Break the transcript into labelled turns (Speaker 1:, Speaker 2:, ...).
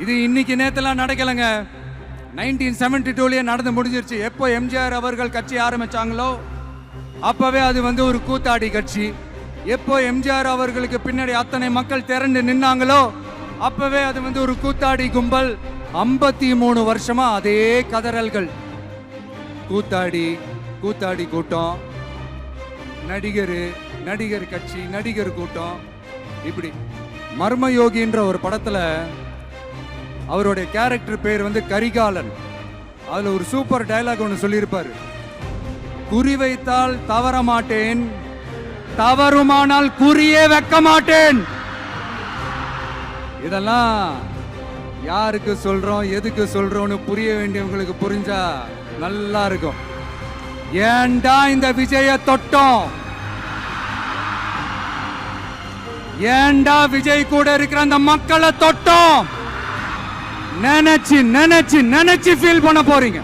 Speaker 1: இது இன்னைக்கு நேத்தெல்லாம் நடக்கலைங்க. 1972லயே நடந்து முடிஞ்சிருச்சு. எப்போ எம்ஜிஆர் அவர்கள் கட்சி ஆரம்பிச்சாங்களோ அப்பவே அது ஒரு கூத்தாடி கட்சி. எப்போ எம்ஜிஆர் அவர்களுக்கு பின்னாடி அத்தனை மக்கள் திரண்டு நின்னாங்களோ அப்பவே அது ஒரு கூத்தாடி கும்பல். 53 வருஷமா அதே கதறல்கள். கூத்தாடி கூத்தாடி கூட்டம், நடிகர் கட்சி, நடிகர் கூட்டம். இப்படி மர்மயோகின்ற ஒரு படத்துல அவருடைய கேரக்டர் பேர் கரிகாலன். அதுல ஒரு சூப்பர் டயலாக் ஒன்று சொல்லியிருப்பாரு. குறி வைத்தால் தவற மாட்டேன், தவறுமானால் குறியே வைக்க மாட்டேன். இதெல்லாம் யாருக்கு சொல்றோம், எதுக்கு சொல்றோம்னு புரிய வேண்டியவங்களுக்கு புரிஞ்சா நல்லா இருக்கும். ஏண்டா இந்த விஜய தொட்டோம், ஏண்டா விஜய் கூட இருக்கிற அந்த மக்களை தொட்டோம் நினைச்சு நினைச்சு நினைச்சு ஃபீல் பண்ண போறீங்க.